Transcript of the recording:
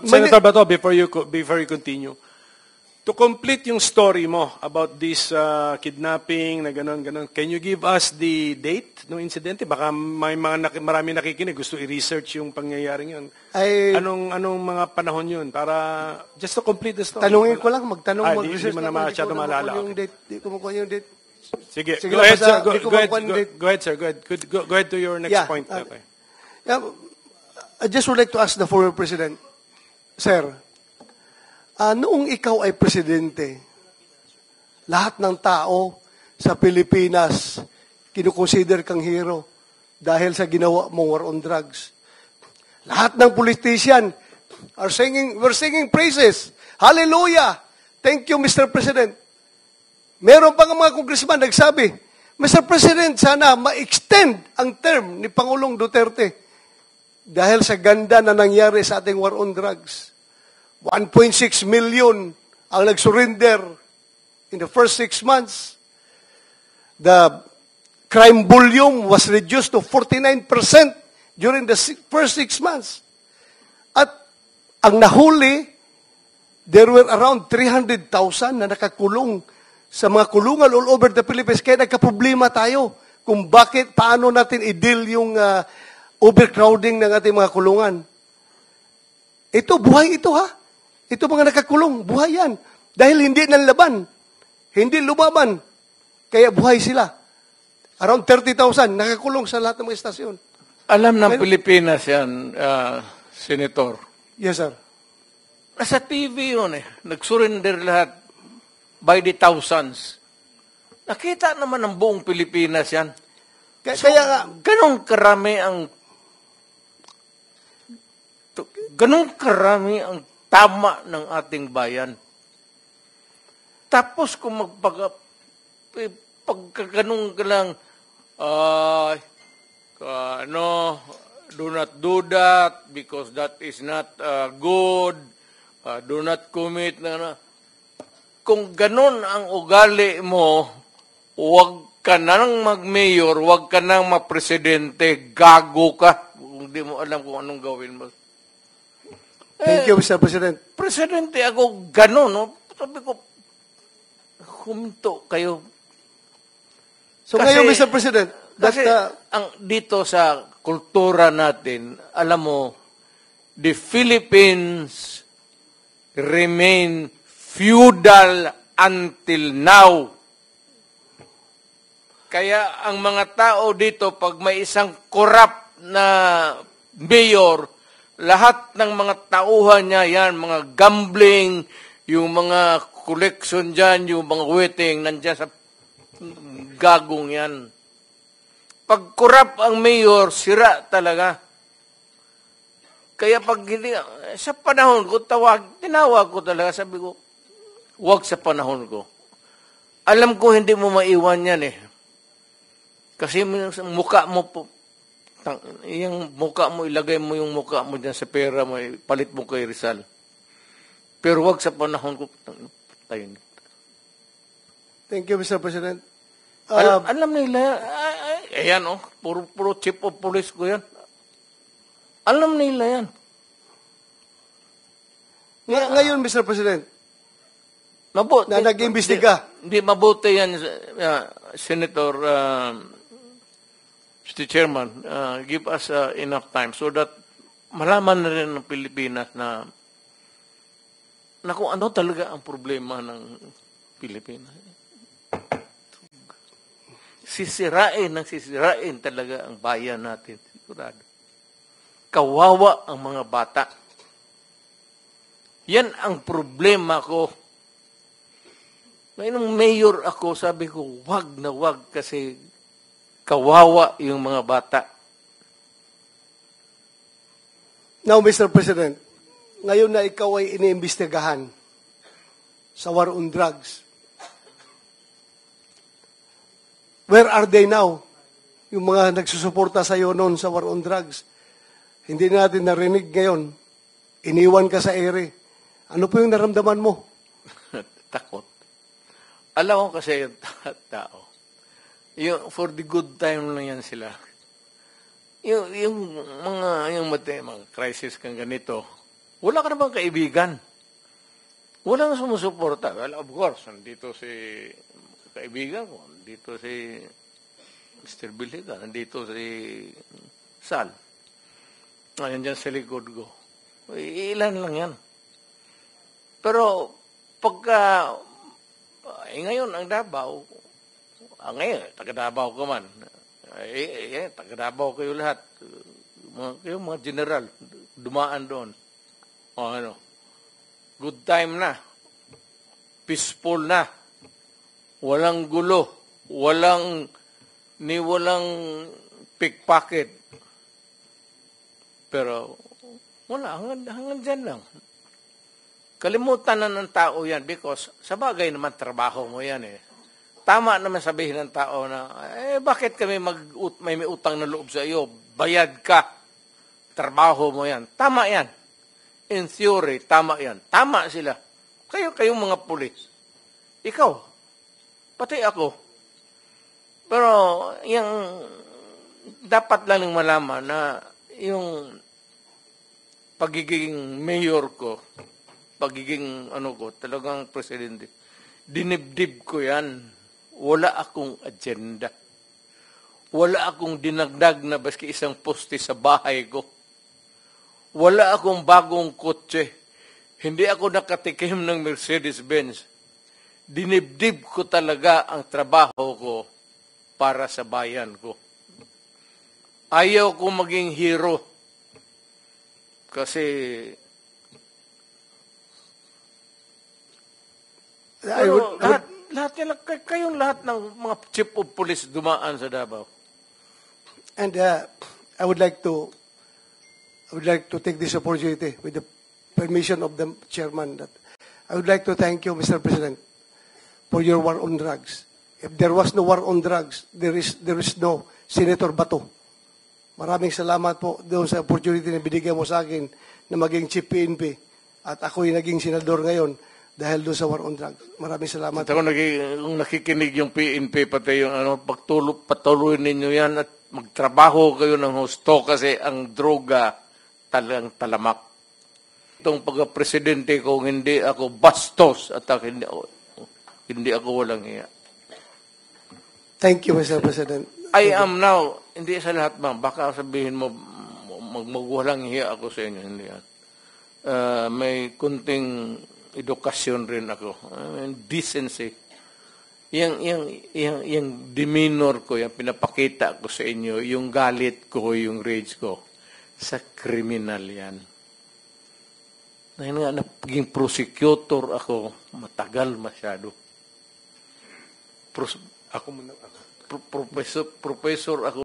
Senator Bato, before you continue, to complete yung story mo about this kidnapping na ganon, can you give us the date ng insidente? Baka may marami nakikinig, gusto i-research yung pangyayaring yun. Anong mga panahon yun? Para, just to complete the story. Tanungin ko lang, mag-research Hindi mo na masyado maalala. Hindi ko makuha yung date. Sige, go ahead, sir. Go ahead, sir. Go ahead to your next point. Okay. I just would like to ask the former president, sir, noong ikaw ay presidente, lahat ng tao sa Pilipinas kinukonsider kang hero dahil sa ginawa mong war on drugs. Lahat ng politician we're singing praises. Hallelujah! Thank you, Mr. President. Meron pa nga mga congressman nagsabi, Mr. President, sana ma-extend ang term ni Pangulong Duterte dahil sa ganda na nangyari sa ating war on drugs. 1.6 million ang nag-surrender in the first 6 months. The crime volume was reduced to 49% during the first 6 months. At ang nahuli, there were around 300,000 na nakakulong sa mga kulungan all over the Philippines. Kaya nagka-problema tayo kung paano natin i-deal yung overcrowding ng ating mga kulungan. Ito, buhay ito ha. Ito mga nakakulong, buhay yan. Dahil hindi nanlaban, hindi lumaban, kaya buhay sila. Around 30,000 nakakulong sa lahat ng mga estasyon. Alam ng Pilipinas yan, Senator. Yes, sir. Nasa TV yun eh. Nag-surrender lahat by the thousands. Nakita naman ng buong Pilipinas yan. Kaya ganun karami ang tama ng ating bayan. Tapos kung pagkaganong ka lang, do not do that because that is not good. Do not commit. Kung ganun ang ugali mo, huwag ka nang mag-mayor, huwag ka nang ma-presidente, gago ka. Kung di mo alam kung anong gawin mo. Thank you, Mr. President. Presidente ako, gano'n, no? Sabi ko, huminto kayo. So ngayon, Mr. President, dito sa kultura natin, alam mo, the Philippines remain feudal until now. Kaya ang mga tao dito, pag may isang corrupt na mayor, lahat ng mga tauhan niya yan, mga gambling, yung mga collection dyan, yung mga waiting, nandyan sa gagong yan. Pag corrupt ang mayor, sira talaga. Kaya pag hindi, sa panahon ko, tinawag ko talaga, sabi ko, huwag sa panahon ko. Alam ko hindi mo maiwan yan eh. Kasi mukha mo po, yung mukha mo, ilagay mo yung mukha mo dyan sa pera mo, palit mo kay Rizal. Pero wag sa panahon ko, tayo. Thank you, Mr. President. Alam nila, ayan puro chief of police ko yan. Alam nila yan. Ngayon, Mr. President, mabuti, na nag-imbestiga. Hindi mabuti yan, Senator, Mr. Chairman, give us enough time so that malaman na rin ng Pilipinas na kung ano talaga ang problema ng Pilipinas. Sisirain talaga ang bayan natin. Sigurado. Kawawa ang mga bata. Yan ang problema ko. Ngayon, mayor ako, sabi ko, wag na wag kasi kawawa yung mga bata. Now, Mr. President, ngayon na ikaw ay iniimbestigahan sa war on drugs, where are they now? Yung mga nagsusuporta sa iyo noon sa war on drugs. Hindi natin narinig ngayon. Iniwan ka sa ere. Ano po yung naramdaman mo? Takot. Alam ko kasi yung tao. For the good time lang yan sila. Yung mga crisis kang ganito, Wala ka namang kaibigan. Walang sumusuporta. Well, of course, nandito si kaibigan ko, nandito si Mr. Bilhiga, nandito si Sal. Ayan dyan sa likod ko. Ilan lang yan. Pero, pagka, ngayon, ang Davao, ngayon, taga-Davao ka man. Taga-Davao kayo lahat. Kayo mga general, dumaan doon. O ano, good time na. Peaceful na. Walang gulo. Walang pickpocket. Pero, wala, hanggang dyan lang. Kalimutan na ng tao yan because sa bagay naman trabaho mo yan eh. Tama naman sabihin ng tao na, bakit kami may utang na loob sa iyo? Bayad ka. Trabaho mo yan. Tama yan. In theory, tama yan. Tama sila. Kayong mga pulis. Ikaw. Pati ako. Pero, yung dapat lang malaman na yung pagiging mayor ko, pagiging talagang presidente, dinibdib ko yan. Wala akong agenda. Wala akong dinagdag na baski isang poste sa bahay ko. Wala akong bagong kotse. Hindi ako nakatikim ng Mercedes-Benz. Dinibdib ko talaga ang trabaho ko para sa bayan ko. Ayaw ko maging hero. Kasi kayong lahat ng mga chief of police dumaan sa Davao. And I would like to take this opportunity with the permission of the chairman that I would like to thank you, Mr. President, for your war on drugs. If there was no war on drugs, there is no Senator Bato. Maraming salamat po doon sa opportunity na binigyan mo sa akin na maging chief PNP at ako'y naging senador ngayon dahil doon sa war on drugs. Maraming salamat. At ako kung nakikinig yung PNP, pati yung patuloy ninyo yan at magtrabaho kayo ng husto kasi ang droga talagang talamak. Itong pagka-presidente ko, hindi ako bastos at hindi ako walang hiya. Thank you, Mr. President. I am now, hindi sa lahat baka sabihin mo, magwalang hiya ako sa inyo, hindi yan. May kunting edukasyon rin ako. Decency. Yung demeanor ko, yung pinapakita ko sa inyo, yung galit ko, yung rage ko, sa kriminal yan. Dahil nga, naging prosecutor ako, matagal masyado. Professor ako